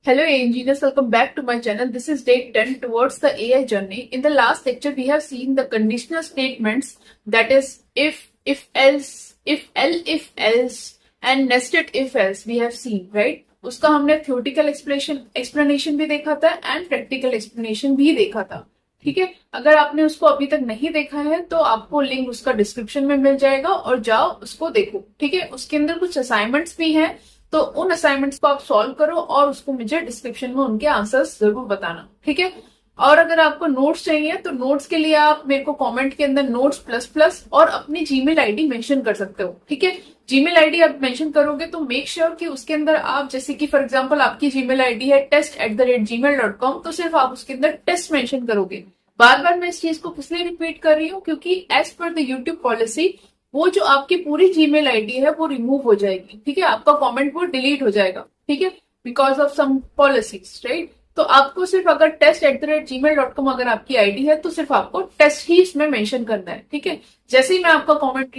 Hello engineers, welcome back to my channel. This is day 10 towards the AI journey. In the last lecture, we have seen the conditional statements, that is if else, if else and nested if else we have seen, right? उसका हमने theoretical explanation भी देखा था and practical explanation भी देखा था. ठीक है, अगर आपने उसको अभी तक नहीं देखा है तो आपको लिंक उसका डिस्क्रिप्शन में मिल जाएगा और जाओ उसको देखो. ठीक है, उसके अंदर कुछ असाइनमेंट्स भी हैं, तो उन असाइनमेंट्स को आप सॉल्व करो और उसको मुझे डिस्क्रिप्शन में उनके आंसर्स जरूर बताना. ठीक है, और अगर आपको नोट्स चाहिए तो नोट्स के लिए आप मेरे को कमेंट के अंदर नोट्स प्लस प्लस और अपनी जीमेल आईडी मेंशन कर सकते हो. ठीक है, जीमेल आईडी आप मेंशन करोगे तो मेक श्योर कि उसके अंदर आप, जैसे कि फॉर एग्जांपल आपकी जीमेल आईडी है test@gmail.com, तो सिर्फ आप उसके अंदर टेस्ट मेंशन करोगे. बार बार मैं इस चीज को किस लिए रिपीट कर रही हूँ, क्योंकि as per the YouTube policy वो जो आपकी पूरी जीमेल आईडी है वो रिमूव हो जाएगी. ठीक है, आपका कमेंट वो डिलीट हो जाएगा. ठीक है, because of some policies, right? तो आपको सिर्फ अगर test@gmail.com अगर आपकी आईडी है तो सिर्फ आपको टेस्ट ही इसमें मेंशन करना है. ठीक है, जैसे ही मैं आपका कमेंट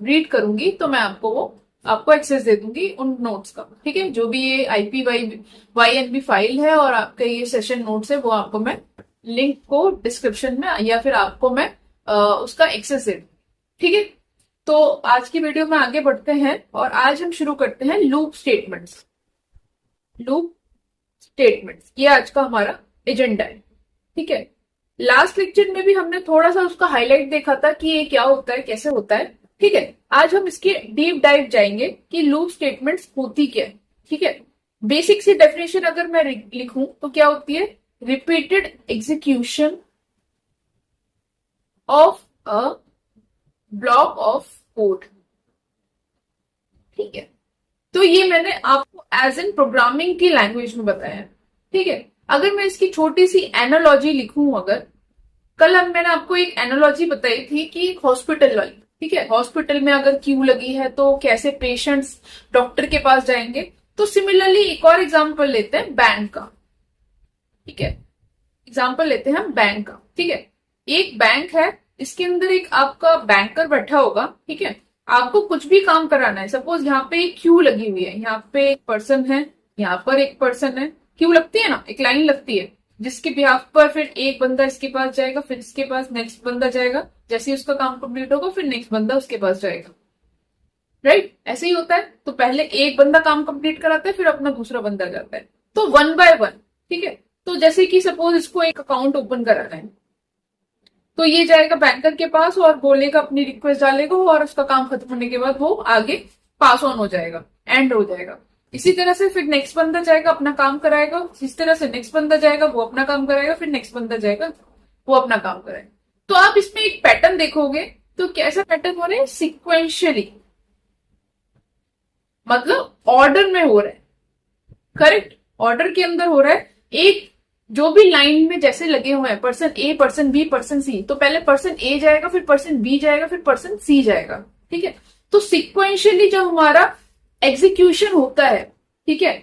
रीड करूंगी तो मैं आपको एक्सेस दे दूंगी उन नोट्स का. ठीक है, जो भी ये IPYNB फाइल है और आपका ये सेशन नोट्स है वो आपको मैं लिंक को डिस्क्रिप्शन में या फिर आपको मैं उसका एक्सेस दे दूंगी. ठीक है, तो आज की वीडियो में आगे बढ़ते हैं और आज हम शुरू करते हैं लूप स्टेटमेंट्स. ये आज का हमारा एजेंडा है. ठीक है, लास्ट लेक्चर में भी हमने थोड़ा सा उसका हाईलाइट देखा था कि ये क्या होता है, कैसे होता है. ठीक है, आज हम इसके डीप डाइव जाएंगे कि लूप स्टेटमेंट्स होती क्या है. ठीक है, बेसिक सी डेफिनेशन अगर मैं लिखूं तो क्या होती है? Repeated execution of a block of code. ठीक है, तो ये मैंने आपको एज एन प्रोग्रामिंग की लैंग्वेज में बताया है. ठीक है, अगर मैं इसकी छोटी सी एनालॉजी लिखूं, अगर कल मैंने आपको एक एनालॉजी बताई थी कि एक हॉस्पिटल वाली. ठीक है, हॉस्पिटल में अगर क्यू लगी है तो कैसे पेशेंट्स डॉक्टर के पास जाएंगे. तो सिमिलरली एक और एग्जांपल लेते हैं बैंक का. ठीक है, एग्जांपल लेते हैं हम बैंक का. ठीक है, एक बैंक है, इसके अंदर एक आपका बैंकर बैठा होगा. ठीक है, आपको कुछ भी काम कराना है. सपोज यहाँ पे एक क्यू लगी हुई है, यहाँ पे एक पर्सन है, यहाँ पर एक पर्सन है. क्यू लगती है ना, एक लाइन लगती है जिसके बिहाफ पर फिर एक बंदा इसके पास जाएगा, फिर इसके पास नेक्स्ट बंदा जाएगा. जैसे ही उसका काम कंप्लीट होगा फिर नेक्स्ट बंदा उसके पास जाएगा. राइट, ऐसे ही होता है. तो पहले एक बंदा काम कंप्लीट कराता है, फिर अपना दूसरा बंदा जाता है. तो 1 by 1. ठीक है, तो जैसे कि सपोज इसको एक अकाउंट ओपन कराना है तो ये जाएगा बैंकर के पास और बोलेगा, अपनी रिक्वेस्ट डालेगा और उसका काम खत्म होने के बाद वो आगे पास ऑन हो जाएगा, एंड हो जाएगा. इसी तरह से फिर नेक्स्ट बंदा जाएगा, अपना काम कराएगा. इस तरह से नेक्स्ट बंदा जाएगा, वो अपना काम कराएगा. फिर नेक्स्ट बंदा जाएगा, वो अपना काम कराएगा. तो आप इसमें एक पैटर्न देखोगे. तो कैसा पैटर्न हो रहा है? सिक्वेंशियली, मतलब ऑर्डर में हो रहा है. करेक्ट, ऑर्डर के अंदर हो रहा है. एक जो भी लाइन में जैसे लगे हुए हैं, पर्सन ए, पर्सन बी, पर्सन सी, तो पहले पर्सन ए जाएगा, फिर पर्सन बी जाएगा, फिर पर्सन सी जाएगा. ठीक है, तो सिक्वेंशियली जो हमारा एग्जीक्यूशन होता है, ठीक है,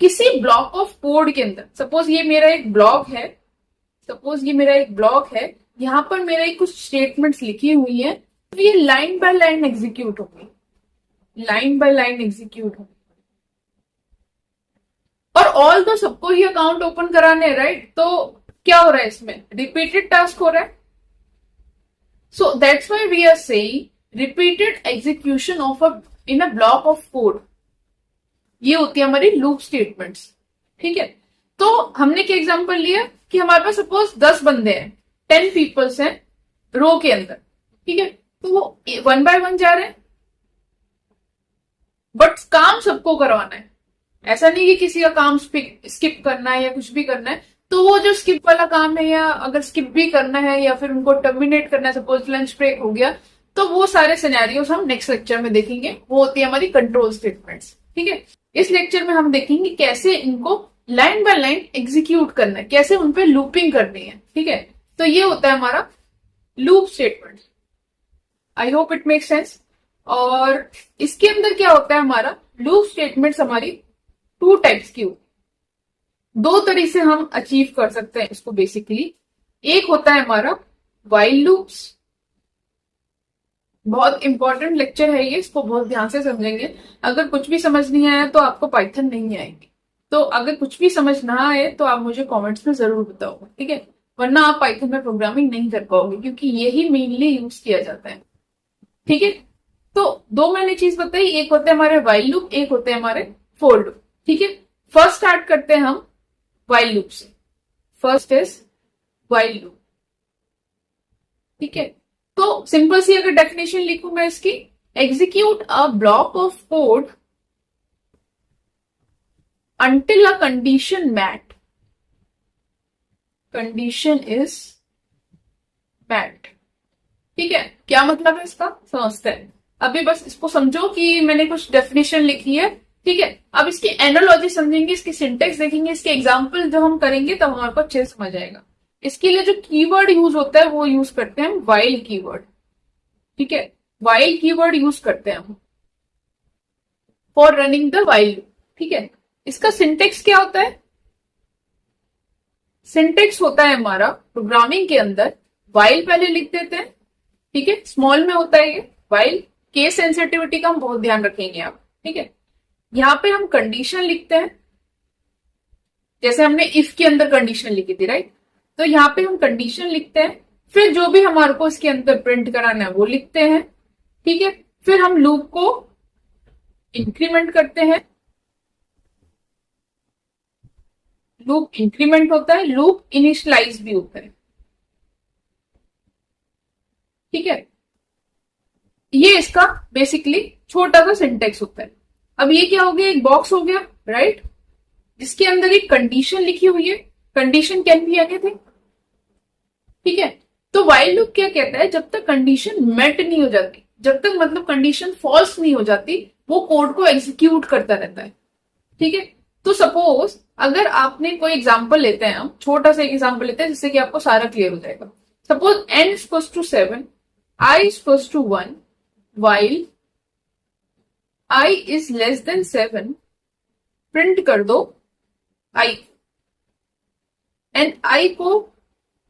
किसी ब्लॉक ऑफ कोड के अंदर. सपोज ये मेरा एक ब्लॉक है, यहां पर मेरे कुछ स्टेटमेंट्स लिखी हुई है, तो ये लाइन बाय लाइन एग्जीक्यूट होगी. और ऑल तो सबको ही अकाउंट ओपन कराने, राइट? तो क्या हो रहा है इसमें? रिपीटेड टास्क हो रहा है. So that's why we are saying repeated execution of in a block of code. ये होती है हमारी लूप स्टेटमेंट्स. ठीक है, तो हमने क्या एग्जांपल लिया कि हमारे पास सपोज 10 बंदे हैं, 10 पीपल्स हैं रो के अंदर. ठीक है, तो वो 1 by 1 जा रहे हैं, बट काम सबको करवाना है. ऐसा नहीं कि किसी का काम स्किप करना है या कुछ भी करना है. तो वो जो स्किप वाला काम है, या अगर स्किप भी करना है या फिर उनको टर्मिनेट करना है, सपोज लंच ब्रेक हो गया, तो वो सारे सिनेरियोस हम नेक्स्ट लेक्चर में देखेंगे. वो होती है हमारी कंट्रोल स्टेटमेंट्स. ठीक है, इस लेक्चर में हम देखेंगे कैसे इनको लाइन बाय लाइन एग्जीक्यूट करना है, कैसे उनपे लूपिंग करनी है. ठीक है, तो ये होता है हमारा loop statement. I hope it make sense. और इसके अंदर क्या होता है, हमारा लूप स्टेटमेंट्स हमारी 2 टाइप्स की होती है. 2 तरीके से हम अचीव कर सकते हैं इसको बेसिकली. एक होता है हमारा व्हाइल लूप्स. बहुत इंपॉर्टेंट लेक्चर है ये, इसको बहुत ध्यान से समझेंगे. अगर कुछ भी समझ नहीं आया तो आपको पाइथन नहीं आएगी. तो अगर कुछ भी समझ ना आए तो आप मुझे कमेंट्स में जरूर बताओ, ठीक है, वरना आप पाइथन में प्रोग्रामिंग नहीं कर पाओगे क्योंकि यही मेनली यूज किया जाता है, ठीक है। तो दो मैंने चीज बताई, एक होते हैं हमारे वाइल लूप, एक होते हैं हमारे फोर लूप, ठीक है। फर्स्ट स्टार्ट करते हैं हम वाइल लूप से। फर्स्ट इज वाइल लूप, ठीक है। तो सिंपल सी अगर डेफिनेशन लिखूं मैं इसकी, execute a block of code until a condition met, condition is met, ठीक है। क्या मतलब है इसका समझते हैं। अभी बस इसको समझो कि मैंने कुछ डेफिनेशन लिखी है, ठीक है। अब इसकी एनालॉजी समझेंगे, इसकी सिंटेक्स देखेंगे, इसके एग्जाम्पल जब हम करेंगे तब हमारे को अच्छे से समझ आएगा। इसके लिए जो कीवर्ड यूज होता है वो यूज करते हैं वाइल कीवर्ड, ठीक है। वाइल कीवर्ड यूज करते हैं हम for running the while loop, ठीक है। इसका सिंटेक्स क्या होता है, सिंटेक्स होता है हमारा प्रोग्रामिंग के अंदर, वाइल पहले लिख देते हैं, ठीक है, स्मॉल में होता है ये वाइल, केस सेंसिटिविटी का हम बहुत ध्यान रखेंगे आप, ठीक है। यहां पे हम कंडीशन लिखते हैं, जैसे हमने इफ के अंदर कंडीशन लिखी थी, राइट। तो यहाँ पे हम कंडीशन लिखते हैं, फिर जो भी हमारे को इसके अंदर प्रिंट कराना है वो लिखते हैं, ठीक है। फिर हम लूप को इंक्रीमेंट करते हैं, लूप इंक्रीमेंट होता है, लूप इनिशियलाइज भी होता है, ठीक है। ये इसका बेसिकली छोटा सा सिंटेक्स होता है। अब ये क्या हो गया, एक बॉक्स हो गया, राइट, जिसके अंदर एक कंडीशन लिखी हुई है, कंडीशन कैन बी एनीथिंग, ठीक है। तो वाइल लूप क्या कहता है, जब तक कंडीशन मेट नहीं हो जाती, जब तक मतलब कंडीशन फॉल्स नहीं हो जाती, वो कोड को एग्जीक्यूट करता रहता है, ठीक है। तो सपोज अगर आपने कोई एग्जांपल लेते हैं, हम छोटा सा एग्जांपल लेते हैं जिससे कि आपको सारा क्लियर हो जाएगा। Suppose n equals to 7, i equals to 1, while i is less than 7, print कर दो i एंड i को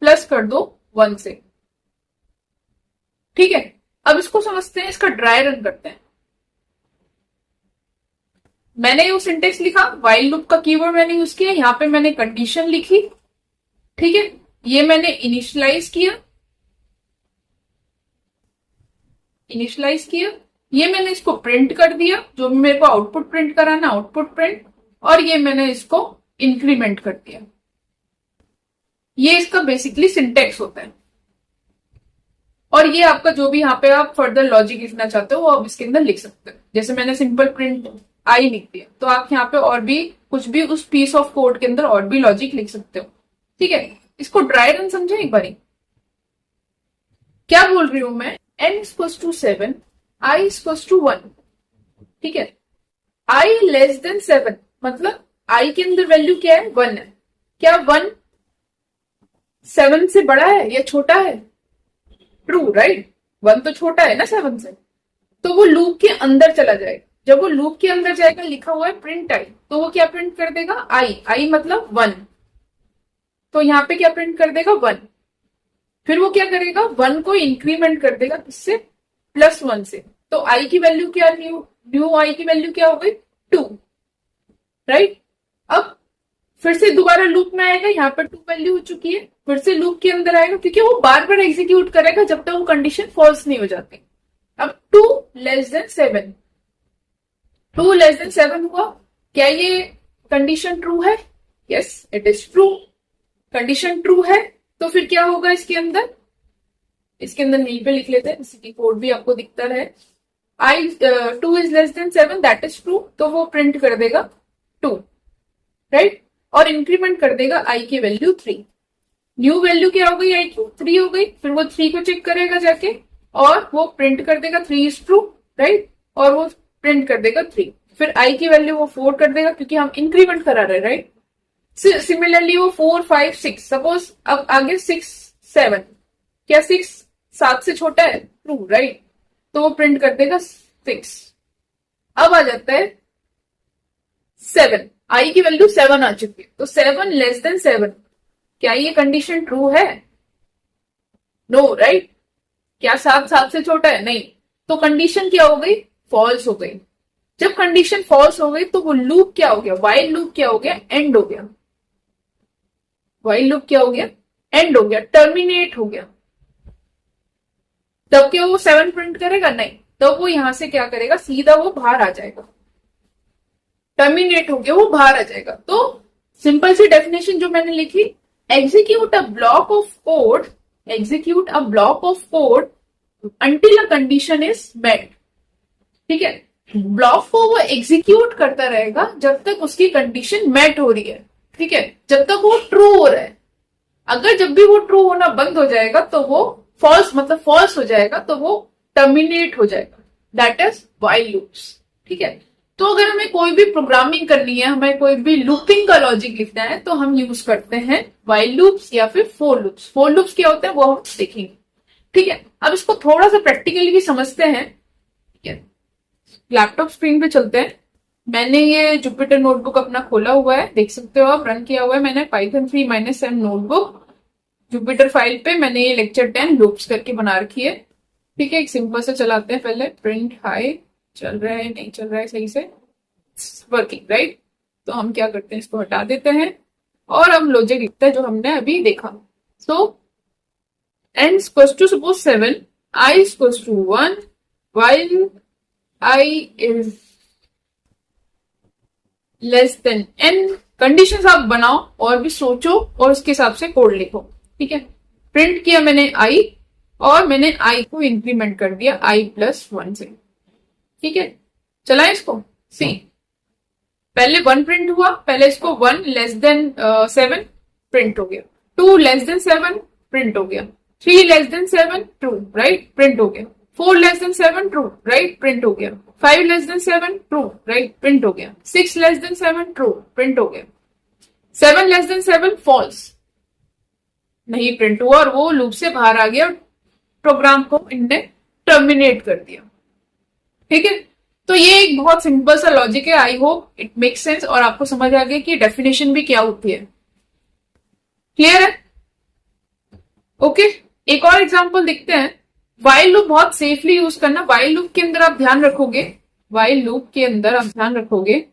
प्लस कर दो 1 से, ठीक है। अब इसको समझते हैं, इसका ड्राई रन करते हैं। मैंने वो सिंटेक्स लिखा, वाइल लूप का कीवर्ड मैंने यूज किया, यहां पे मैंने कंडीशन लिखी, ठीक है। ये मैंने इनिशियलाइज किया, ये मैंने इसको प्रिंट कर दिया, जो भी मेरे को आउटपुट प्रिंट कराना आउटपुट प्रिंट, और ये मैंने इसको इंक्रीमेंट कर दिया। ये इसका बेसिकली सिंटेक्स होता है। और ये आपका जो भी यहाँ पे आप फर्दर लॉजिक लिखना चाहते हो वो आप इसके अंदर लिख सकते हो। जैसे मैंने सिंपल प्रिंट आई लिख दिया, तो आप यहाँ पे और भी कुछ भी उस पीस ऑफ कोड के अंदर और भी लॉजिक लिख सकते हो, ठीक है। इसको ड्राई रन समझे एक बारी, क्या बोल रही हूं मैं, n equals to 7, i equals to 1, ठीक है। i लेस देन 7 मतलब i के अंदर वैल्यू क्या है, 1 है। क्या 1 7 से बड़ा है या छोटा है, ट्रू, राइट। 1 तो छोटा है ना 7 से, तो वो लूप के अंदर चला जाएगा। जब वो लूप के अंदर जाएगा, लिखा हुआ है प्रिंट आई, तो वो क्या प्रिंट कर देगा, आई मतलब 1, तो यहाँ पे क्या प्रिंट कर देगा 1। फिर वो क्या करेगा, 1 को इंक्रीमेंट कर देगा, किससे, +1 से। तो आई की वैल्यू क्या, न्यू आई की वैल्यू क्या हो गई, 2, राइट। अब फिर से दोबारा लूप में आएगा, यहाँ पर 2 वैल्यू हो चुकी है, फिर से लूप के अंदर आएगा, क्योंकि वो बार बार एग्जीक्यूट करेगा जब तक वो कंडीशन फॉल्स नहीं हो जाती। अब 2 लेस देन 7, 2 लेस देन 7 हुआ, क्या ये कंडीशन ट्रू है, yes it is true. Condition true है तो फिर क्या होगा इसके अंदर यहीं पे लिख लेते हैं, जैसे कि कोड भी आपको दिखता रहे। 2 is less than 7, that is true, तो वो प्रिंट कर देगा 2, राइट। और इंक्रीमेंट कर देगा आई की वैल्यू 3। न्यू वैल्यू क्या हो गई, आई की 3 हो गई। फिर वो 3 को चेक करेगा जाके और वो प्रिंट कर देगा 3 इज ट्रू, राइट, और वो प्रिंट कर देगा 3। फिर आई की वैल्यू वो 4 कर देगा क्योंकि हम इंक्रीमेंट करा रहे हैं, राइट। सिमिलरली वो 4 5 6, सपोज अब आगे 6 7, क्या 6 7 से छोटा है, ट्रू, राइट, तो वो प्रिंट कर देगा 6। अब आ जाता है 7, आई की वैल्यू 7 आ चुकी है, तो 7 लेस देन 7, क्या ये कंडीशन ट्रू है, नो, राइट। क्या 7 7 से छोटा है, नहीं, तो कंडीशन क्या हो गई, फॉल्स हो गई। जब कंडीशन फॉल्स हो गई तो वो लूप क्या हो गया, वाइल लूप क्या हो गया, एंड हो गया। वाइल लूप क्या हो गया, एंड हो गया, टर्मिनेट हो गया। तब क्या वो 7 प्रिंट करेगा, नहीं, तब वो यहां से क्या करेगा, सीधा वो बाहर आ जाएगा, टर्मिनेट हो गया, वो बाहर आ जाएगा। तो सिंपल सी डेफिनेशन जो मैंने लिखी, execute a block of code, execute a block of code until a condition is met. ठीक है, ब्लॉक को वो एग्जीक्यूट करता रहेगा जब तक उसकी कंडीशन मेट हो रही है। ठीक है, जब तक वो ट्रू हो रहा है। अगर जब भी वो ट्रू होना बंद हो जाएगा तो वो फॉल्स, मतलब फॉल्स हो जाएगा, तो वो टर्मिनेट हो जाएगा। That is while loops. ठीक है, तो अगर हमें कोई भी प्रोग्रामिंग करनी है, हमें कोई भी लूपिंग का लॉजिक लिखना है, तो हम यूज करते हैं व्हाइल लूप्स या फिर फोर लूप्स। फोर लूप्स क्या होते हैं वो हम देखेंगे। ठीक है, अब इसको थोड़ा सा प्रैक्टिकली भी समझते हैं। ठीक है, लैपटॉप स्क्रीन पे चलते हैं। मैंने ये जुपिटर नोटबुक अपना खोला हुआ है, देख सकते हो आप, रन किया हुआ है मैंने पाइथन 3-7 नोटबुक। जुपिटर फाइल पे मैंने ये लेक्चर 10 लूप्स करके बना रखी है। ठीक है, एक सिंपल से चलाते हैं पहले। प्रिंट हाई, चल रहा है नहीं चल रहा है सही से, वर्किंग राइट। तो हम क्या करते हैं, इसको हटा देते हैं और हम लॉजिक लिखते हैं जो हमने अभी देखा। So n equals to suppose 7, i equals to 1, while i is less than n। Conditions आप बनाओ और भी सोचो और उसके हिसाब से कोड लिखो। ठीक है, प्रिंट किया मैंने i और मैंने i को इंक्रीमेंट कर दिया i+1 से। ठीक है, चलाएं इसको, सी पहले 1 प्रिंट हुआ, पहले इसको 1 लेस देन 7 प्रिंट हो गया, 2 लेस देन 7 प्रिंट हो गया, 3 less than 7 true right print हो गया, 4 less than 7 true right print हो गया, 5 less than 7 true right print हो गया, 6 लेस देन 7 ट्रू प्रिंट हो गया, 7 लेस देन 7 फॉल्स नहीं प्रिंट हुआ और वो लूप से बाहर आ गया, प्रोग्राम को इनने टर्मिनेट कर दिया। ठीक है, तो ये एक बहुत सिंपल सा लॉजिक है। I hope it make sense और आपको समझ आ गया कि डेफिनेशन भी क्या होती है। क्लियर है? ओके, एक और एग्जांपल देखते हैं। व्हाइल लूप बहुत सेफली यूज करना। व्हाइल लूप के अंदर आप ध्यान रखोगे, व्हाइल लूप के अंदर आप ध्यान रखोगे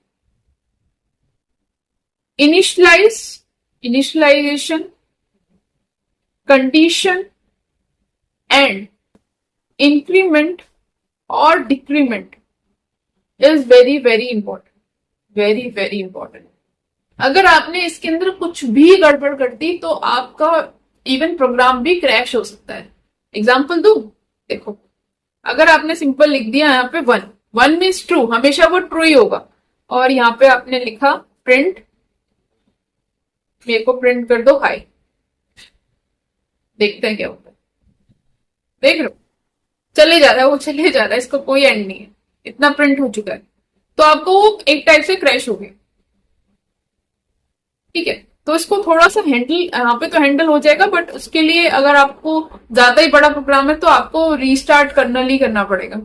इनिशियलाइजेशन, कंडीशन एंड इंक्रीमेंट और decrement is very very important, very very important. अगर आपने इसके अंदर कुछ भी गड़बड़ कर दी तो आपका इवन प्रोग्राम भी क्रैश हो सकता है। एग्जाम्पल दू, देखो अगर आपने सिंपल लिख दिया यहाँ पे 1, 1 मीन्स ट्रू, हमेशा वो ट्रू ही होगा, और यहाँ पे आपने लिखा प्रिंट, मेरे को प्रिंट कर दो हाई, देखते हैं क्या होता है। देख रहे हो, चले जा रहा है, वो चले जा रहा है, इसको कोई एंड नहीं है, इतना प्रिंट हो चुका है, तो आपको वो एक टाइप से क्रैश हो गया। ठीक है, तो इसको थोड़ा सा हैंडल, यहाँ पे तो हैंडल हो जाएगा, बट उसके लिए अगर आपको ज्यादा ही बड़ा प्रोग्राम है तो आपको रीस्टार्ट करना पड़ेगा,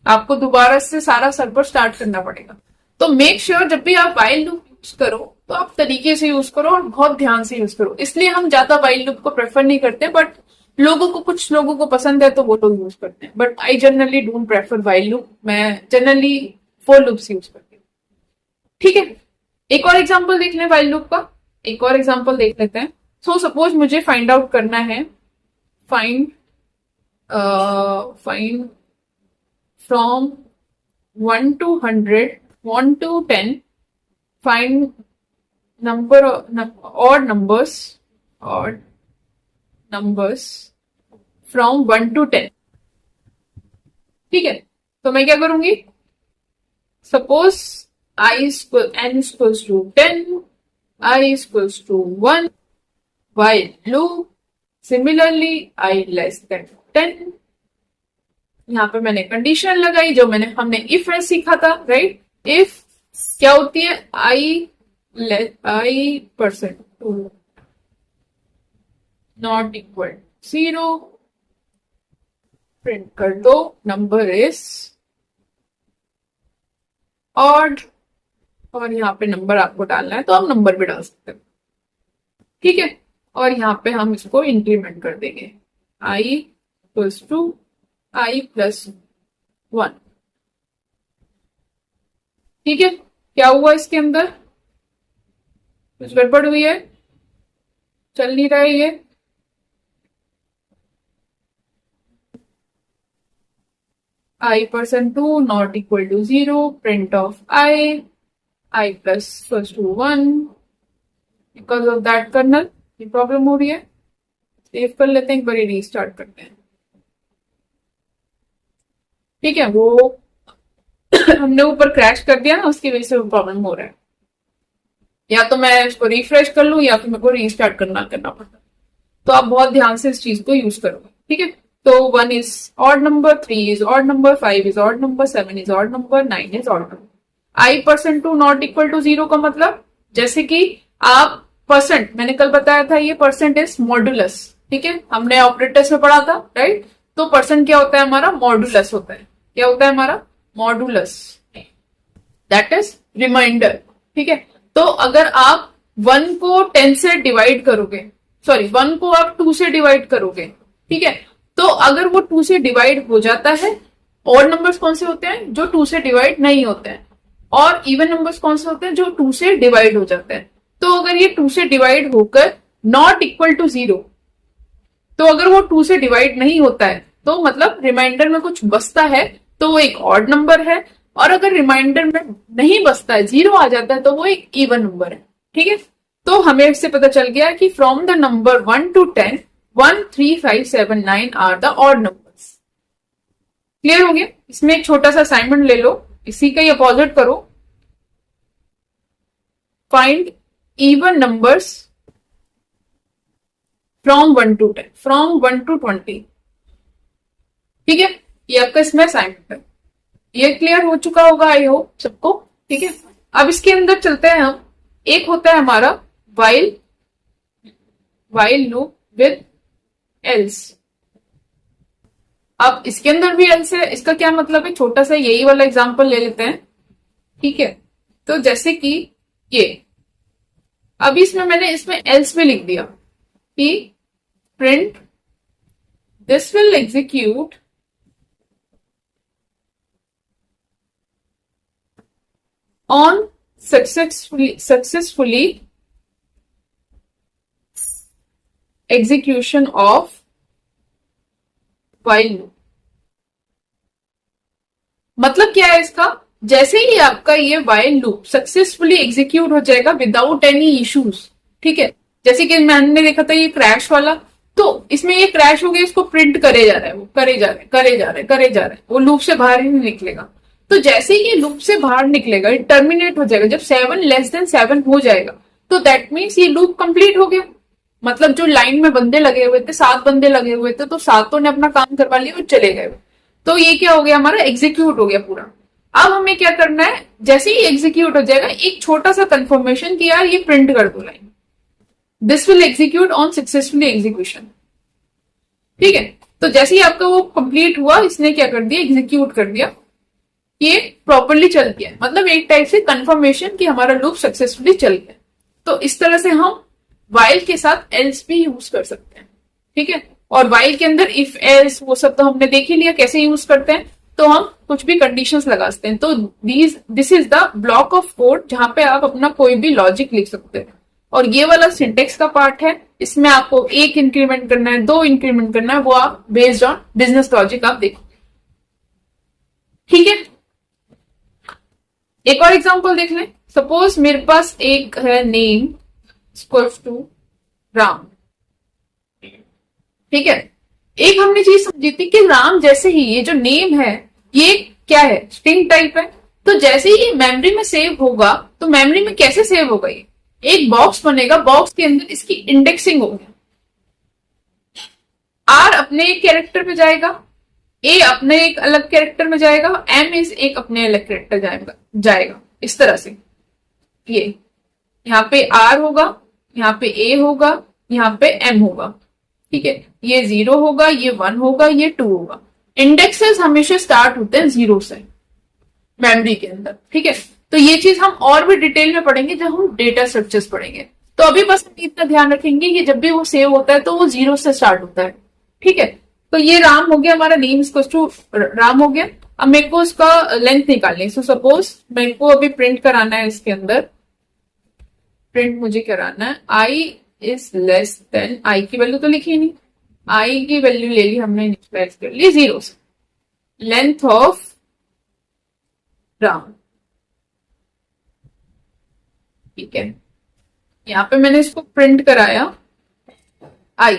आपको दोबारा से सारा सर्वर स्टार्ट करना पड़ेगा। तो मेक श्योर जब भी आप व्हाइल लूप यूज करो तो आप तरीके से यूज करो और बहुत ध्यान से यूज करो। इसलिए हम ज्यादा व्हाइल लूप को प्रेफर नहीं करते, बट कुछ लोगों को पसंद है तो वो लोग यूज करते हैं, but I generally don't prefer while loop, मैं जनरली फोर लूप्स यूज करती हूँ। ठीक है, एक और एग्जांपल देख लें व्हाइल लूप का, एक और एग्जांपल देख लेते हैं। सो सपोज मुझे फाइंड आउट करना है, find from 1 to 100, 1 to 10, find number odd numbers from 1 to 10। ठीक है, तो मैं क्या करूंगी, suppose n equals to 10, I equals to 1, while loop similarly I less than 10। यहाँ पे मैंने कंडीशन लगाई जो हमने इफ एल्स सीखा था राइट। इफ क्या होती है, I percent not equal 0, print कर दो नंबर इज ऑड, और यहाँ पे नंबर आपको डालना है तो आप नंबर भी डाल सकते हो। ठीक है, और यहाँ पे हम इसको इंक्रीमेंट कर देंगे, i + i + 1। ठीक है, क्या हुआ इसके अंदर, कुछ गड़बड़ हुई है, चल नहीं रहा है ये। I%2 not equal to 0, print of I plus equals to 1 because of that kernel। ये प्रॉब्लम हो रही है, सेव कर लेते हैं, एक बार रीस्टार्ट करते हैं। ठीक है, वो हमने ऊपर क्रैश कर दिया ना, उसकी वजह से वो प्रॉब्लम हो रहा है। या तो मैं इसको रिफ्रेश कर लूं या फिर मेरे को रीस्टार्ट करना पड़ता। तो आप बहुत ध्यान से इस चीज को यूज करोगे। ठीक है, तो 1 is odd number, 3 is odd number, 5 is odd number, 7 is odd number, 9 is odd number। I%2 not equal to 0 का मतलब, जैसे कि आप परसेंट, मैंने कल बताया था ये परसेंट इज मॉडुलस। ठीक है, हमने ऑपरेटर्स में पढ़ा था, राइट। तो परसेंट क्या होता है हमारा, मॉडुलस होता है। क्या होता है हमारा, मॉडुलस, दैट इज रिमाइंडर। ठीक है, तो अगर आप 1 को 10 से डिवाइड करोगे, सॉरी 1 को आप 2 से डिवाइड करोगे, ठीक है, तो अगर वो 2 से डिवाइड हो जाता है, ऑड नंबर्स कौन से होते हैं, जो 2 से डिवाइड नहीं होते हैं, और इवन नंबर्स कौन से होते हैं, जो 2 से डिवाइड हो जाते हैं। तो अगर ये 2 से डिवाइड होकर नॉट इक्वल टू 0, तो अगर वो 2 से डिवाइड नहीं होता है तो मतलब रिमाइंडर में कुछ बचता है तो वो एक ऑड नंबर है, और अगर रिमाइंडर में नहीं बचता है, 0 आ जाता है, तो वो एक इवन नंबर है। ठीक है, तो हमें इससे पता चल गया कि from the number 1 to 10, 1, 3, 5, 7, 9 are the odd numbers. Clear हो गया। इसमें एक छोटा सा असाइनमेंट ले लो, इसी का ही अपोजिट करो, find even numbers from 1 to 10, from 1 to 20। ठीक है, ये आपका इसमें असाइनमेंट है। ये क्लियर हो चुका होगा आई होप सबको। ठीक है, अब इसके अंदर चलते हैं हम। एक होता है हमारा वाइल लूप विद एल्स। अब इसके अंदर भी एल्स है, इसका क्या मतलब है, छोटा सा यही वाला एग्जांपल ले लेते हैं। ठीक है, तो जैसे कि ये अभी इसमें मैंने इसमें एल्स में लिख दिया कि print this will execute on successfully execution of while loop। मतलब क्या है इसका, जैसे ही आपका ये while loop सक्सेसफुली एग्जीक्यूट हो जाएगा विदाउट एनी इश्यूज। ठीक है, जैसे कि मैंने देखा था ये क्रैश वाला, तो इसमें ये क्रैश हो गया, इसको प्रिंट करे जा रहा है, वो करे जा रहा है, वो लूप से बाहर ही नहीं निकलेगा। तो जैसे ही ये लूप से बाहर निकलेगा, टर्मिनेट हो जाएगा, जब 7 लेस देन 7 हो जाएगा, तो दैट मीन्स ये लूप कंप्लीट हो गया। मतलब जो लाइन में बंदे लगे हुए थे, 7 बंदे लगे हुए थे, तो 7 ने अपना काम करवा लिया और चले गए। तो ये क्या हो गया, हमारा एग्जीक्यूट हो गया पूरा। अब हमें क्या करना है, जैसे ही एग्जीक्यूट हो जाएगा, एक छोटा सा कंफर्मेशन कि यार ये प्रिंट कर दो line, this will execute on successfully execution. ठीक है, तो जैसे ही आपका वो कंप्लीट हुआ, इसने क्या कर दिया, एग्जीक्यूट कर दिया, ये प्रॉपरली चल गया, मतलब एक टाइप से कंफर्मेशन कि हमारा लूप सक्सेसफुली चल गया। तो इस तरह से हम वाइल के साथ एल्स भी यूज कर सकते हैं। ठीक है, और वाइल के अंदर इफ एल्स वो सब तो हमने देख ही लिया कैसे यूज करते हैं। तो हम कुछ भी कंडीशंस लगा सकते हैं। तो this is the block of code जहां पे आप अपना कोई भी लॉजिक लिख सकते हैं। और ये वाला सिंटेक्स का पार्ट है, इसमें आपको 1 इंक्रीमेंट करना है, 2 इंक्रीमेंट करना है, वो आप बेस्ड ऑन बिजनेस लॉजिक आप देखो। ठीक है, एक और एग्जांपल देख लें। सपोज मेरे पास एक है नेम इक्वल्स टू राम। ठीक है, एक हमने चीज समझी थी कि राम जैसे ही ये जो नेम है ये क्या है, स्ट्रिंग टाइप है। तो जैसे ही मेमोरी में सेव होगा, तो मेमोरी में कैसे सेव होगा, ये एक बॉक्स बनेगा, बॉक्स के अंदर इसकी इंडेक्सिंग होगी। आर अपने एक कैरेक्टर पे जाएगा, ए अपने एक अलग कैरेक्टर में जाएगा, एम इज एक अपने अलग कैरेक्टर जाएगा इस तरह से। ये यहाँ पे आर होगा, यहाँ पे ए होगा, यहाँ पे एम होगा। ठीक है, ये 0 होगा, ये 1 होगा, ये 2 होगा। इंडेक्सेस हमेशा स्टार्ट होते हैं 0 से मेमोरी के अंदर। ठीक है, तो ये चीज हम और भी डिटेल में पढ़ेंगे जब हम डेटा स्ट्रक्चर्स पढ़ेंगे। तो अभी बस हम इतना ध्यान रखेंगे कि जब भी वो सेव होता है तो वो 0 से स्टार्ट होता है। ठीक है, तो ये राम हो गया, हमारा नेम इक्वल्स टू राम हो गया। अब मेरे को उसका लेंथ निकालनी है। सो सपोज मेरे को अभी प्रिंट कराना है, इसके अंदर प्रिंट मुझे कराना है आई इज लेस देन, आई की वैल्यू तो लिखी नहीं, आई की वैल्यू ले ली हमने, इनिशियलाइज कर ली 0 से, लेंथ ऑफ राउंड। ठीक है, यहां पे मैंने इसको प्रिंट कराया आई,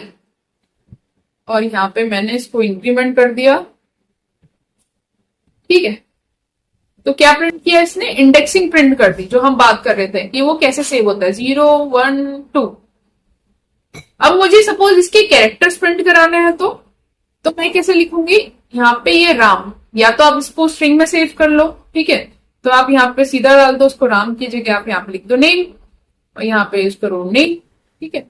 और यहां पे मैंने इसको इंक्रीमेंट कर दिया। ठीक है, तो क्या प्रिंट किया इसने, इंडेक्सिंग प्रिंट कर दी, जो हम बात कर रहे थे कि वो कैसे सेव होता है 0 1 2। अब मुझे सपोज इसके कैरेक्टर्स प्रिंट कराने हैं तो मैं कैसे लिखूंगी, यहाँ पे ये राम, या तो आप इसको स्ट्रिंग में सेव कर लो। ठीक है, तो आप यहाँ पे सीधा डाल दो उसको, राम की जगह आप यहाँ पे लिख दो नेम, और यहाँ पे यूज करो नेम। ठीक है,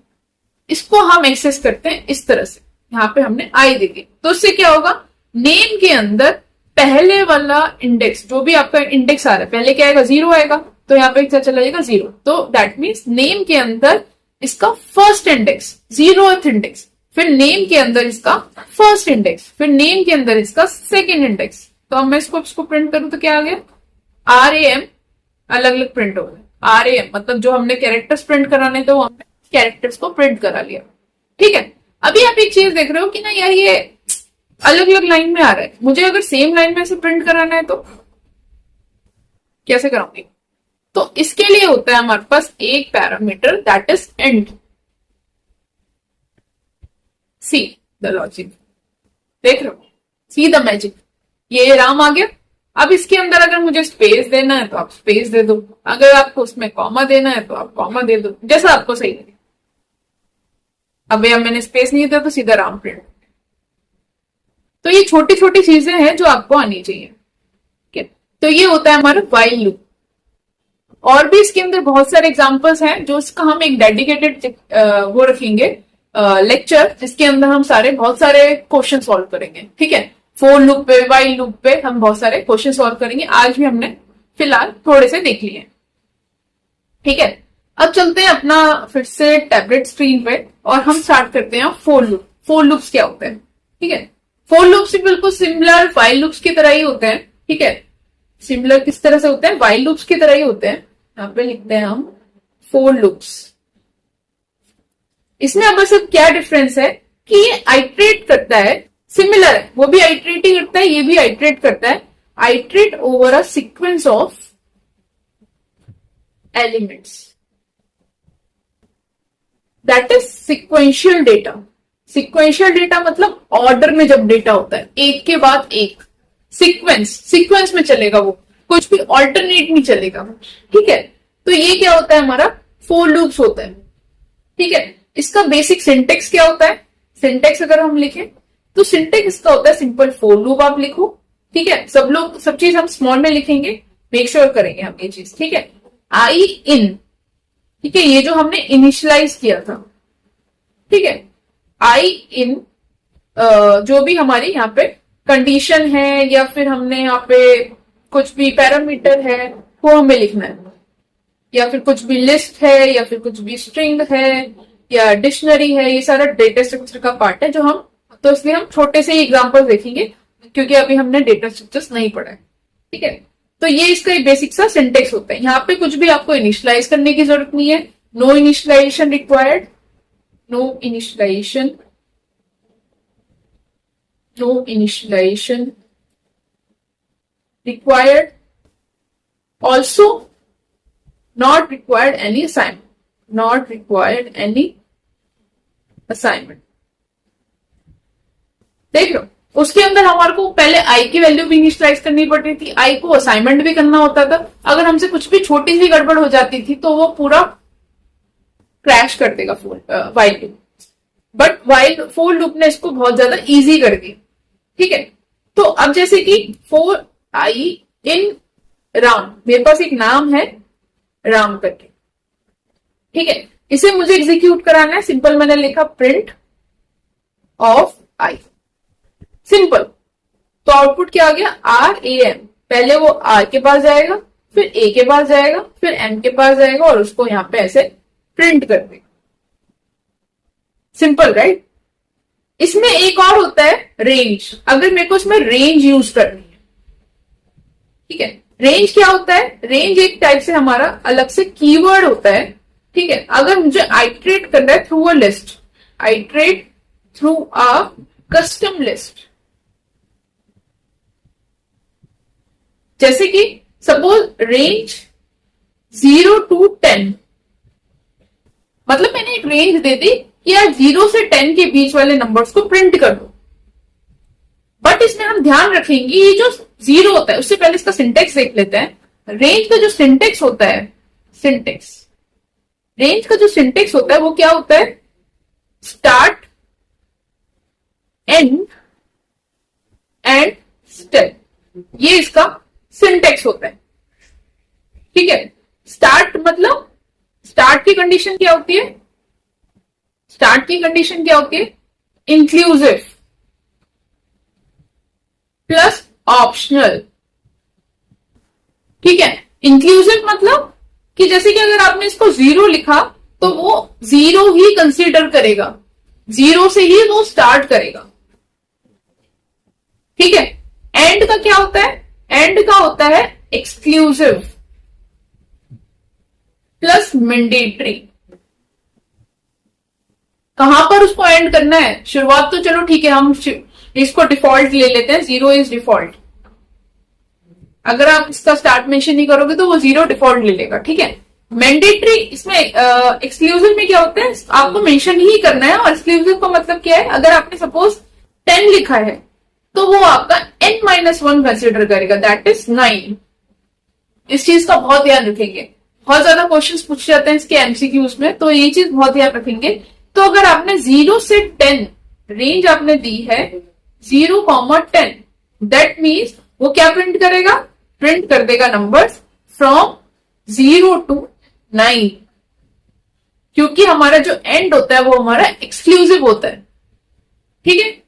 इसको हम एक्सेस करते हैं इस तरह से, यहाँ पे हमने आई दे दी, तो उससे क्या होगा, नेम के अंदर पहले वाला इंडेक्स, जो भी आपका इंडेक्स आ रहा है, पहले क्या आएगा 0 आएगा, तो यहाँ पे क्या चला जाएगा 0, तो दैट मीन्स नेम के अंदर इसका फर्स्ट इंडेक्स 0th इंडेक्स, फिर नेम के अंदर इसका फर्स्ट इंडेक्स, फिर नेम के अंदर इसका सेकेंड इंडेक्स। तो अब मैं इसको प्रिंट करूं तो क्या आ गया, RAM, अलग अलग प्रिंट हो गए, RAM मतलब जो हमने कैरेक्टर्स प्रिंट कराने थे वो हमने कैरेक्टर्स को प्रिंट करा लिया। ठीक है, अभी आप एक चीज देख रहे हो कि ना यार ये अलग अलग लाइन में आ रहा है, मुझे अगर सेम लाइन में से प्रिंट कराना है तो कैसे कराऊंगी, तो इसके लिए होता है हमारे पास एक parameter that is and. See the logic, देख रहे हो, सी द मैजिक, ये राम आ गया। अब इसके अंदर अगर मुझे स्पेस देना है तो आप स्पेस दे दो, अगर आपको उसमें कॉमा देना है तो आप कॉमा दे दो, जैसा आपको सही लगे। अब मैंने स्पेस नहीं दिया तो सीधा राम प्रिंट। तो ये छोटी छोटी चीजें हैं जो आपको आनी चाहिए। ठीक है, तो ये होता है हमारा व्हाइल लूप। और भी इसके अंदर बहुत सारे एग्जांपल्स हैं, जो इसका हम एक डेडिकेटेड वो रखेंगे लेक्चर, जिसके अंदर हम बहुत सारे क्वेश्चन सॉल्व करेंगे। ठीक है, फोर लूप पे, व्हाइल लूप पे हम बहुत सारे क्वेश्चन सॉल्व करेंगे। आज भी हमने फिलहाल थोड़े से देख लिए। ठीक है, अब चलते हैं अपना फिर से टैबलेट स्क्रीन पे और हम स्टार्ट करते हैं फोर लूप। फोर लूप्स क्या होते हैं? ठीक है, फोर लूप्स बिल्कुल सिमिलर व्हाइल लूप्स की तरह ही होते हैं। ठीक है, सिमिलर किस तरह से होते हैं? व्हाइल लूप्स की तरह ही होते हैं। यहाँ पे लिखते हैं हम फोर लूप्स। इसमें अब बस क्या डिफरेंस है कि ये आइट्रेट करता है, सिमिलर है, वो भी आइट्रेट ही करता है, ये भी आइट्रेट करता है, iterate over a sequence of elements, that is sequential data. Sequential data मतलब ऑर्डर में जब डेटा होता है, एक के बाद एक, सीक्वेंस में चलेगा, वो कुछ भी ऑल्टरनेट नहीं चलेगा। ठीक है, तो ये क्या होता है? हमारा फोर लूप्स होता है। ठीक है, इसका बेसिक सिंटेक्स क्या होता है? सिंटेक्स अगर हम लिखें तो सिंटेक्स इसका होता है सिंपल फोर लूप आप लिखो। ठीक है, सब चीज हम स्मॉल में लिखेंगे, मेक श्योर करेंगे हम ये चीज। ठीक है, आई इन, ठीक है, ये जो हमने इनिशियलाइज किया था। ठीक है, आई इन जो भी हमारी यहाँ पे कंडीशन है या फिर हमने यहाँ पे कुछ भी पैरामीटर है वो हमें लिखना है, या फिर कुछ भी लिस्ट है, या फिर कुछ भी स्ट्रिंग है, या डिक्शनरी है, ये सारा डेटा स्ट्रक्चर का पार्ट है जो हम, तो इसलिए हम छोटे से एग्जांपल देखेंगे क्योंकि अभी हमने डेटा स्ट्रक्चर्स नहीं पढ़ा है। ठीक है, तो ये इसका एक बेसिक सा सिंटेक्स होता है। यहाँ पे कुछ भी आपको इनिशियलाइज करने की जरूरत नहीं है, no initialization required, no initialization required, also not required any assignment, देख लो उसके अंदर हमारे को पहले आई की वैल्यू भी इनिशियलाइज करनी पड़ती थी, आई को असाइनमेंट भी करना होता था। अगर हमसे कुछ भी छोटी सी गड़बड़ हो जाती थी तो वो पूरा क्रैश कर देगा while loop. But while for loop ने इसको बहुत ज्यादा इजी कर दी। ठीक है, तो अब जैसे कि फोर आई इन राम, मेरे पास एक नाम है राम करके। ठीक है, इसे मुझे एग्जीक्यूट कराना है। सिंपल मैंने लिखा प्रिंट ऑफ आई, सिंपल। तो आउटपुट क्या आ गया? RAM। पहले वो आर के पास जाएगा, फिर ए के पास जाएगा, फिर एम के पास जाएगा और उसको यहां पे ऐसे प्रिंट कर देगा। Simple, right? इसमें एक और होता है रेंज। अगर मेरे को इसमें रेंज यूज करनी है ठीक है। रेंज क्या होता है? रेंज एक टाइप से हमारा अलग से कीवर्ड होता है। ठीक है, अगर मुझे आइट्रेट करना है through a list, iterate through a custom list, जैसे कि सपोज रेंज 0 to 10, मतलब मैंने एक रेंज दे दी कि यार 0 से 10 के बीच वाले नंबर्स को प्रिंट कर दो। बट इसमें हम ध्यान रखेंगे ये जो 0 होता है, उससे पहले इसका सिंटेक्स देख लेते हैं। रेंज का जो सिंटेक्स होता है, सिंटेक्स, रेंज का जो सिंटेक्स होता है वो क्या होता है? स्टार्ट, एंड एंड स्टेप, ये इसका सिंटेक्स होता है। ठीक है, स्टार्ट मतलब स्टार्ट की कंडीशन क्या होती है? स्टार्ट की कंडीशन क्या होती है? Inclusive plus optional. ठीक है, इंक्लूसिव मतलब कि जैसे कि अगर आपने इसको 0 लिखा तो वो 0 ही कंसीडर करेगा, 0 से ही वो स्टार्ट करेगा। ठीक है, एंड का क्या होता है? एंड का होता है एक्सक्लूसिव प्लस मैंडेटरी। कहां पर उसको एंड करना है? शुरुआत तो चलो ठीक है, हम इसको डिफॉल्ट ले लेते हैं, 0 इज डिफॉल्ट। अगर आप इसका स्टार्ट मेंशन नहीं करोगे तो वो 0 डिफॉल्ट ले लेगा। ठीक है, मैंडेटरी, इसमें एक्सक्लूसिव में क्या होता है? आपको मेंशन ही करना है। और एक्सक्लूसिव का मतलब क्या है? अगर आपने सपोज 10 लिखा है तो वो आपका n-1 कंसिडर करेगा, दैट इज 9। इस चीज का बहुत ध्यान रखेंगे, बहुत ज्यादा क्वेश्चंस पूछे जाते हैं इसके एमसीक्यूज में, तो ये चीज बहुत ध्यान रखेंगे। तो अगर आपने 0 से 10 रेंज आपने दी है 0,10, दैट मीन्स वो क्या प्रिंट करेगा? प्रिंट कर देगा नंबर्स फ्रॉम 0 to 9, क्योंकि हमारा जो एंड होता है वो हमारा एक्सक्लूसिव होता है। ठीक है,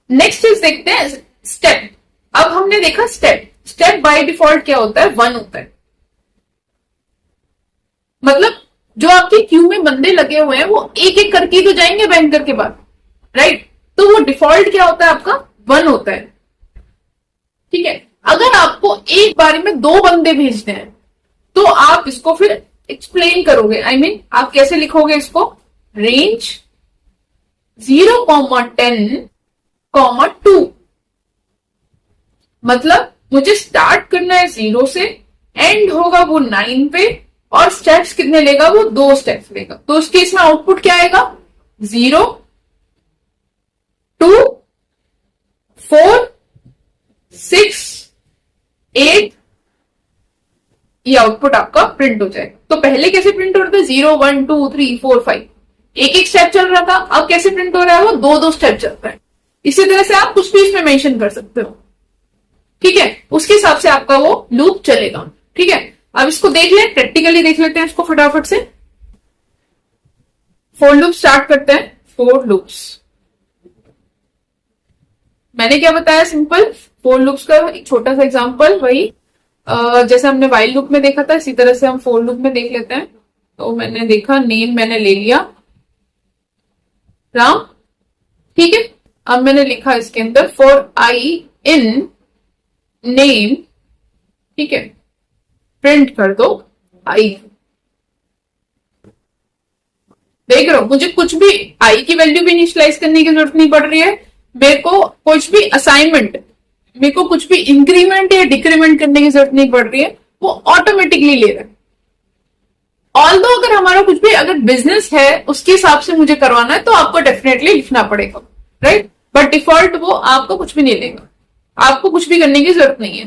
नेक्स्ट चीज देखते हैं स्टेप। अब हमने देखा स्टेप, स्टेप बाय डिफॉल्ट क्या होता है? 1 होता है। मतलब जो आपके क्यू में बंदे लगे हुए हैं वो एक एक करके तो जाएंगे बैंकर के बाद, राइट? तो वो डिफॉल्ट क्या होता है आपका? 1 होता है। ठीक है, अगर आपको एक बारी में 2 बंदे भेजने हैं तो आप इसको फिर एक्सप्लेन करोगे। I mean, आप कैसे लिखोगे इसको? रेंज 0,10,2, मतलब मुझे स्टार्ट करना है 0 से, एंड होगा वो 9 पे, और स्टेप्स कितने लेगा? वो 2 स्टेप्स लेगा। तो उस केस में आउटपुट क्या आएगा? 0, 2, 4, 6, 8, ये आउटपुट आपका प्रिंट हो जाएगा। तो पहले कैसे प्रिंट हो रहा था? 0, 1, 2, 3, 4, 5, एक एक स्टेप चल रहा था। अब कैसे प्रिंट हो रहा है? वो 2 स्टेप चल रहा है। इसी तरह से आप कुछ भी इसमें मेंशन कर सकते हो। ठीक है, उसके हिसाब से आपका वो लूप चलेगा। ठीक है, अब इसको देख लें, प्रैक्टिकली देख लेते हैं इसको फटाफट से। फोर लूप स्टार्ट करते हैं। फोर लूप्स, मैंने क्या बताया? सिंपल फोर लूप्स का एक छोटा सा एग्जांपल, वही जैसे हमने वाइल लूप में देखा था, इसी तरह से हम फोर लूप में देख लेते हैं। तो मैंने देखा, नेम मैंने ले लिया राम। ठीक है, अब मैंने लिखा इसके अंदर फॉर आई इन नेम। ठीक है, प्रिंट कर दो आई। देख रहे हो, मुझे कुछ भी आई की वैल्यू भी इनिशियलाइज करने की जरूरत नहीं पड़ रही है। मेरे को कुछ भी असाइनमेंट, मेरे को कुछ भी इंक्रीमेंट या डिक्रीमेंट करने की जरूरत नहीं पड़ रही है, वो ऑटोमेटिकली ले रहा है। ऑल्दो अगर हमारा कुछ भी अगर बिजनेस है उसके हिसाब से मुझे करवाना है तो आपको डेफिनेटली लिखना पड़ेगा, राइट? बट डिफॉल्ट वो आपको कुछ भी नहीं लेगा, आपको कुछ भी करने की जरूरत नहीं है।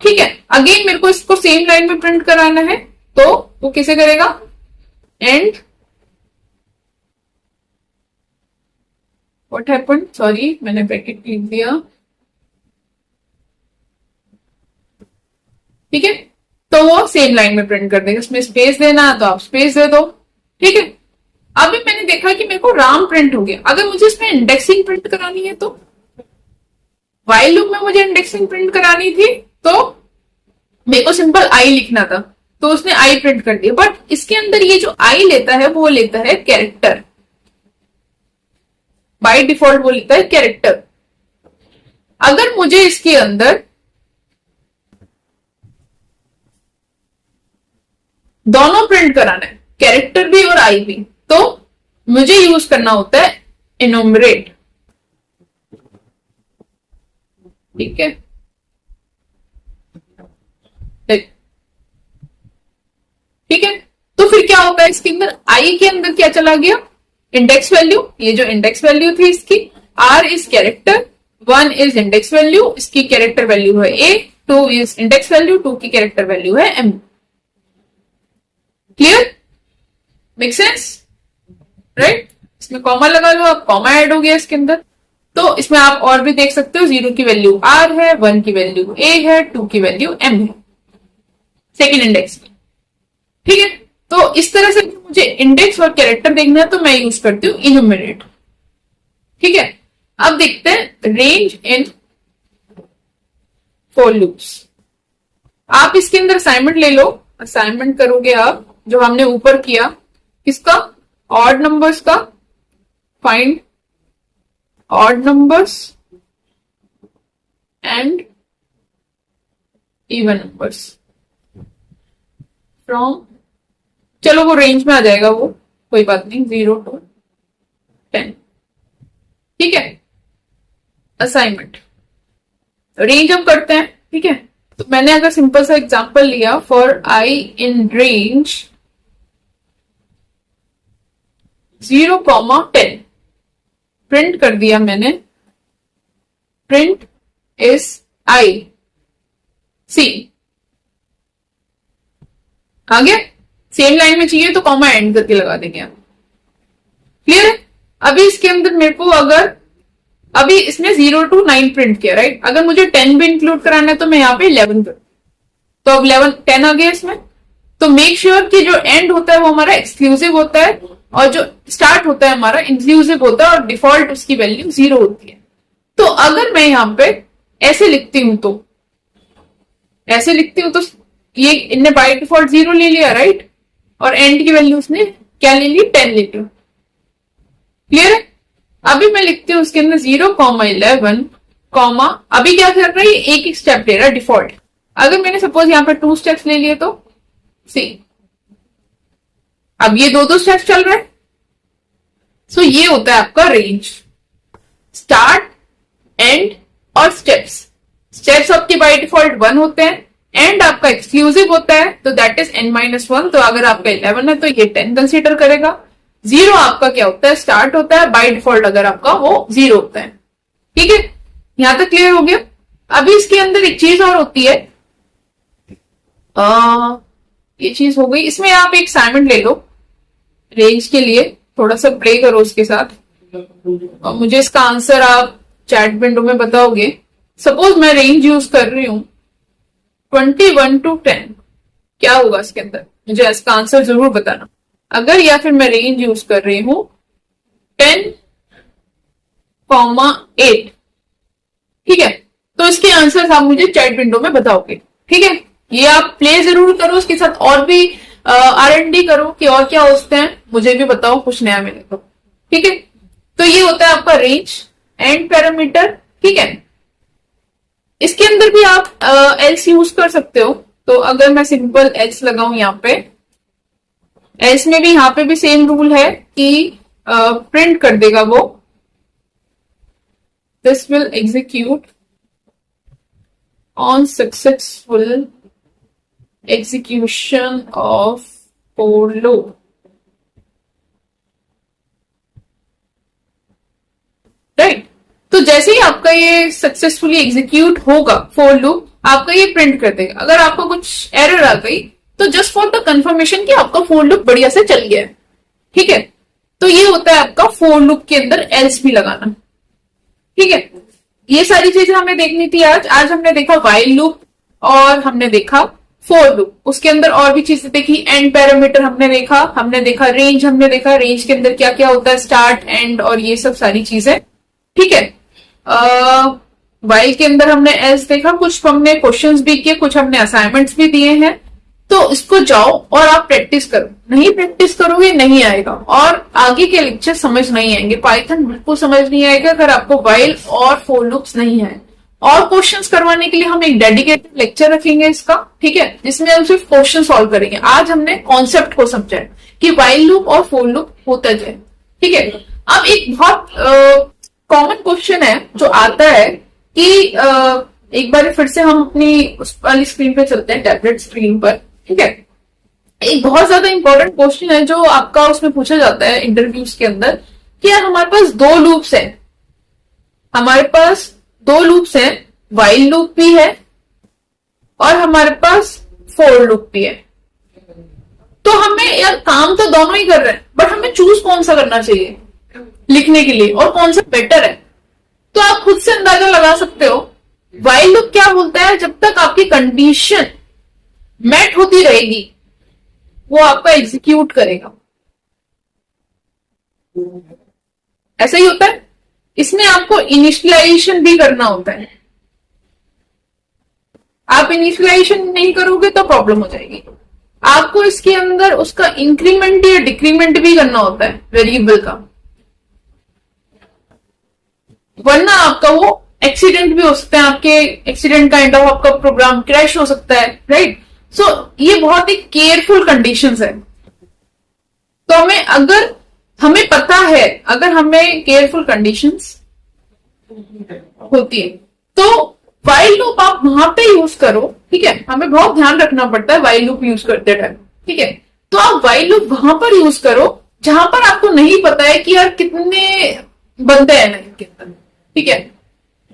ठीक है, अगेन मेरे को इसको सेम लाइन में प्रिंट कराना है तो वो कैसे करेगा? एंड व्हाट हैपेंड, सॉरी मैंने ब्रैकेट लिख दिया। ठीक है, तो वो सेम लाइन में प्रिंट कर देगा। इसमें स्पेस देना है तो आप स्पेस दे दो। ठीक है, अभी मैंने देखा कि मेरे को राम प्रिंट हो गया। अगर मुझे इसमें इंडेक्सिंग प्रिंट करानी है तो वाइल लूप में मुझे इंडेक्सिंग प्रिंट करानी थी तो मेरे को सिंपल आई लिखना था, तो उसने आई प्रिंट कर दिया। बट इसके अंदर ये जो आई लेता है वो लेता है कैरेक्टर, बाय डिफॉल्ट वो लेता है कैरेक्टर। अगर मुझे इसके अंदर दोनों प्रिंट कराना है, कैरेक्टर भी और आई भी, तो मुझे यूज करना होता है इनुमरेट। ठीक है, ठीक है। तो फिर क्या होगा इसके अंदर, आई के अंदर क्या चला गया, इंडेक्स वैल्यू, ये जो इंडेक्स वैल्यू थी इसकी, R is character, 1 is index value, इसकी कैरेक्टर वैल्यू है ए, 2 इज इंडेक्स वैल्यू, 2 की कैरेक्टर वैल्यू है M. Clear, make sense, right. इसमें कॉमा लगा लो आप, कॉमा ऐड हो गया इसके अंदर। तो इसमें आप और भी देख सकते हो, 0 की वैल्यू आर है, 1 की वैल्यू ए है, 2 की वैल्यू एम है, सेकेंड इंडेक्स में। ठीक है, तो इस तरह से मुझे इंडेक्स और कैरेक्टर देखना है तो मैं यूज करती हूँ इनुमरेट। ठीक है, अब देखते हैं रेंज इन फॉर लूप्स। आप इसके अंदर असाइनमेंट ले लो, असाइनमेंट करोगे आप जो हमने ऊपर किया, किसका, ऑड नंबर्स का, find odd numbers and even numbers from, चलो वो रेंज में आ जाएगा, वो कोई बात नहीं, 0 to 10। ठीक है, असाइनमेंट रेंज हम करते हैं। ठीक है, तो मैंने अगर सिंपल सा एग्जांपल लिया, for I in range 0,10 print कर दिया मैंने, प्रिंट इज आई सी, आ गया। सेम लाइन में चाहिए तो कॉमा एंड करके लगा देंगे आप। क्लियर है, अभी इसके अंदर मेरे को अगर, अभी इसमें 0 to 9 प्रिंट किया, राइट, अगर मुझे 10 भी इंक्लूड कराना है तो मैं यहाँ पे 11 कर, तो अब 11 10 आ गया इसमें। तो मेक श्योर कि जो एंड होता है वो हमारा एक्सक्लूसिव होता है और जो स्टार्ट होता है हमारा इंक्लूसिव होता है, और डिफॉल्ट उसकी वैल्यू 0 होती है। तो अगर मैं यहाँ पे ऐसे लिखती हूं, तो ऐसे लिखती हूं, तो ये इनने बाय डिफॉल्ट 0 ले लिया, राइट, और एंड की वैल्यू उसने क्या ले ली, 10 ले ली। क्लियर है, अभी मैं लिखती हूँ उसके अंदर 0,11 कॉमा, अभी क्या कर रहा है, एक एक स्टेप ले रहा है डिफॉल्ट। अगर मैंने सपोज यहाँ पे 2 स्टेप्स ले लिए तो सी, अब ये 2 स्टेप्स चल रहे हैं। सो ये होता है आपका रेंज, स्टार्ट, एंड और स्टेप्स। स्टेप्स आपके बाय डिफॉल्ट 1 होते हैं, एंड आपका एक्सक्लूसिव होता है तो दैट इज n-1। तो अगर आपका 11 है तो ये 10 कंसीडर करेगा। 0 आपका क्या होता है, स्टार्ट होता है बाय डिफॉल्ट, अगर आपका वो 0 होता है। ठीक है, यहां तक क्लियर हो गया। अभी इसके अंदर एक चीज और होती है, ये चीज हो गई। इसमें आप एक असाइनमेंट ले लो रेंज के लिए, थोड़ा सा प्ले करो उसके साथ और मुझे इसका आंसर आप चैट विंडो में बताओगे। सपोज मैं रेंज यूज कर रही हूं 21 to 10, क्या होगा इसके अंदर, मुझे इसका आंसर जरूर बताना। अगर या फिर मैं रेंज यूज कर रही हूं 10,8, ठीक है, तो इसके आंसर आप मुझे चैट विंडो में बताओगे। ठीक है, ये आप प्ले जरूर करो, उसके साथ और भी R&D करो कि और क्या होते हैं, मुझे भी बताओ, कुछ नया मिले तो। ठीक है, तो ये होता है आपका रेंज एंड पैरामीटर। ठीक है, इसके अंदर भी आप एल्स यूज कर सकते हो। तो अगर मैं सिंपल एल्स लगाऊं यहाँ पे, एल्स में भी यहाँ पे भी सेम रूल है कि प्रिंट कर देगा वो, this will execute on successful execution of for loop। Right, तो जैसे ही आपका ये सक्सेसफुली एग्जीक्यूट होगा फॉर लूप, आपका ये प्रिंट कर देगा। अगर आपको कुछ एरर आ गई तो जस्ट फॉर द कंफर्मेशन कि आपका फॉर लूप बढ़िया से चल गया है। ठीक है, तो ये होता है आपका फॉर लूप के अंदर एल्स भी लगाना। ठीक है, ये सारी चीजें हमें देखनी थी आज हमने देखा व्हाइल लूप और हमने देखा फॉर लूप, उसके अंदर और भी चीजें देखी, एंड पैरामीटर हमने देखा रेंज हमने देखा, रेंज के अंदर क्या क्या होता है, स्टार्ट, एंड और ये सब सारी चीजें। ठीक है, व्हाइल के अंदर हमने एल्स देखा, कुछ हमने क्वेश्चंस भी किए, कुछ हमने असाइनमेंट्स भी दिए हैं। तो इसको जाओ और आप प्रैक्टिस करो, नहीं प्रैक्टिस करोगे नहीं आएगा, और आगे के लेक्चर समझ नहीं आएंगे। पाइथन बिल्कुल समझ नहीं आएगा अगर आपको व्हाइल और फॉर लूप्स नहीं है। और क्वेश्चंस करवाने के लिए हम एक डेडिकेटेड लेक्चर रखेंगे इसका, ठीक है, जिसमें हम सिर्फ क्वेश्चन सॉल्व करेंगे। आज हमने कॉन्सेप्ट को समझा है कि व्हाइल लूप और फॉर लूप होता क्या है, ठीक है। अब एक बहुत कॉमन क्वेश्चन है जो आता है कि एक बार फिर से हम अपनी उस वाली स्क्रीन पे चलते हैं, टैबलेट स्क्रीन पर, ठीक है। एक बहुत ज्यादा इंपॉर्टेंट क्वेश्चन है जो आपका उसमें पूछा जाता है इंटरव्यूज के अंदर कि यार हमारे पास दो लूप्स हैं, हमारे पास दो लूप्स हैं, व्हाइल लूप भी है और हमारे पास फॉर लूप भी है। तो हमें यार काम तो दोनों ही कर रहे हैं, बट हमें चूज कौन सा करना चाहिए लिखने के लिए और कौन सा बेटर है। तो आप खुद से अंदाजा लगा सकते हो व्हाइल लूप क्या बोलता है, जब तक आपकी कंडीशन मैट होती रहेगी वो आपका एग्जीक्यूट करेगा। ऐसा ही होता है, इसमें आपको इनिशियलाइजेशन भी करना होता है। आप इनिशियलाइजेशन नहीं करोगे तो प्रॉब्लम हो जाएगी। आपको इसके अंदर उसका इंक्रीमेंट या डिक्रीमेंट भी करना होता है वेरिएबल का, वरना आपका वो एक्सीडेंट भी हो सकता है, आपके एक्सीडेंट काइंड ऑफ आपका प्रोग्राम क्रैश हो सकता है, राइट। सो ये बहुत ही केयरफुल कंडीशंस है। तो अगर हमें पता है, अगर हमें केयरफुल कंडीशंस होती है तो व्हाइल लूप आप वहां पे यूज करो, ठीक है। हमें बहुत ध्यान रखना पड़ता है व्हाइल लूप यूज करते टाइम, ठीक है। तो आप व्हाइल लूप वहां पर यूज करो जहां पर आपको नहीं पता है कि यार कितने बंदे हैं लाइन के अंदर, ठीक है।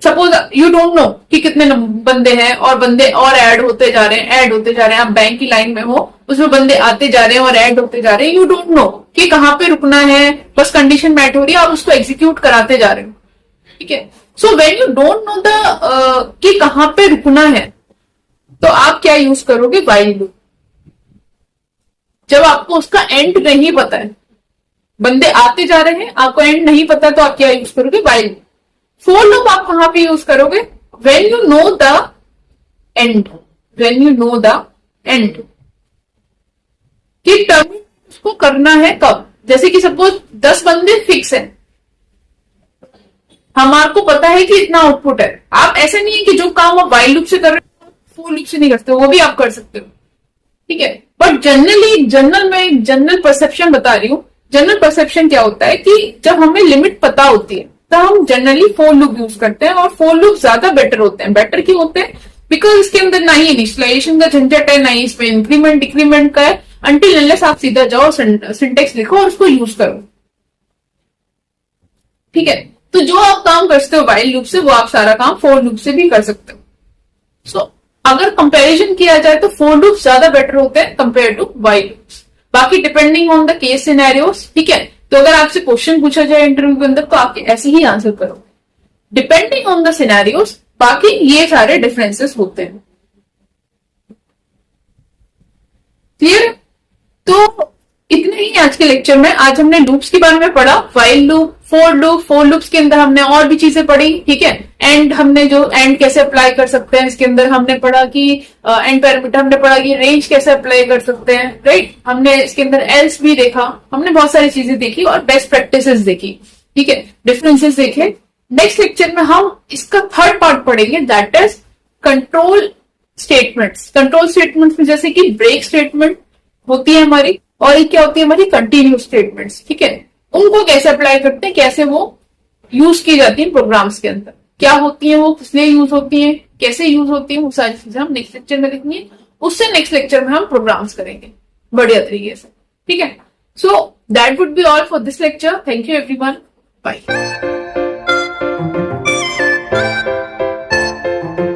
सपोज यू डोंट नो कि कितने बंदे हैं और बंदे और ऐड होते जा रहे हैं, ऐड होते जा रहे हैं। आप बैंक की लाइन में हो, उसमें बंदे आते जा रहे हैं और ऐड होते जा रहे हैं। यू डोंट नो कि कहां पे रुकना है, बस कंडीशन मैट हो रही है, आप उसको एग्जीक्यूट कराते जा रहे हो, ठीक है। So when you don't know the कि कहां पे रुकना है तो आप क्या यूज करोगे, व्हाइल लूप। जब आपको उसका एंड नहीं पता है, बंदे आते जा रहे हैं, आपको एंड नहीं पता, तो आप क्या यूज करोगे, व्हाइल लूप। फॉर लूप आप कहां पे यूज करोगे, when you know the end, when you know the end कि टर्म उसको करना है कब। जैसे कि सपोज 10 बंदे फिक्स है, हमारे को पता है कि इतना आउटपुट है। आप ऐसे नहीं है कि जो काम आप व्हाइल लूप से कर रहे हो फॉर लूप से नहीं करते हो, वो भी आप कर सकते हो, ठीक है। बट जनरल परसेप्शन बता रही हूं। जनरल परसेप्शन क्या होता है कि जब हमें लिमिट पता होती है तो हम जनरली फॉर लूप यूज करते हैं, और फॉर लूप ज्यादा बेटर होते हैं। बेटर क्यों होते हैं, बिकॉज इसके अंदर ना ही इनिशियलाइजेशन का झंझट है, ना ही इसमें इंक्रीमेंट डिक्रीमेंट का है। अंटिल अनलेस आप सीधा जाओ, सिंटेक्स लिखो और उसको यूज करो, ठीक है। तो जो आप काम करते हो व्हाइल लूप से, वो आप सारा काम फॉर लूप से भी कर सकते हो। सो अगर कंपैरिजन किया जाए तो फॉर लूप ज्यादा बेटर होते हैं कंपेयर टू व्हाइल लूप्स। बाकी depending on the case scenarios, ठीक है। तो अगर आपसे क्वेश्चन पूछा जाए इंटरव्यू के अंदर तो आप ऐसे ही आंसर करो, डिपेंडिंग ऑन द सिनेरियोस। बाकी ये सारे डिफरेंसेस होते हैं, क्लियर। तो इतने ही आज के लेक्चर में। आज हमने लूप्स के बारे में पढ़ा, व्हाइल लूप, फॉर लूप्स के अंदर हमने और भी चीजें पढ़ी, ठीक है। एंड हमने जो एंड कैसे अप्लाई कर सकते हैं इसके अंदर हमने पढ़ा कि एंड पैरामीटर हमने पढ़ा कि रेंज कैसे अप्लाई कर सकते हैं, राइट। हमने इसके अंदर एल्स भी देखा, हमने बहुत सारी चीजें देखी और बेस्ट प्रैक्टिसेस देखी, ठीक है, डिफरेंसेस देखे। नेक्स्ट लेक्चर में हम इसका थर्ड पार्ट पढ़ेंगे, that is control statements. Control statements में जैसे कि ब्रेक स्टेटमेंट होती है हमारी, और एक क्या होती है हमारी कंटिन्यू स्टेटमेंट्स, ठीक है। उनको कैसे अप्लाई करते हैं, कैसे वो यूज की जाती है प्रोग्राम्स के अंदर, क्या होती है वो, किस लिए यूज होती है, कैसे यूज होती है, वो सारी चीजें हम नेक्स्ट लेक्चर में देखनी है। उससे नेक्स्ट लेक्चर में हम प्रोग्राम्स करेंगे बढ़िया तरीके से, ठीक है। So that would be all for this lecture. Thank you everyone, bye.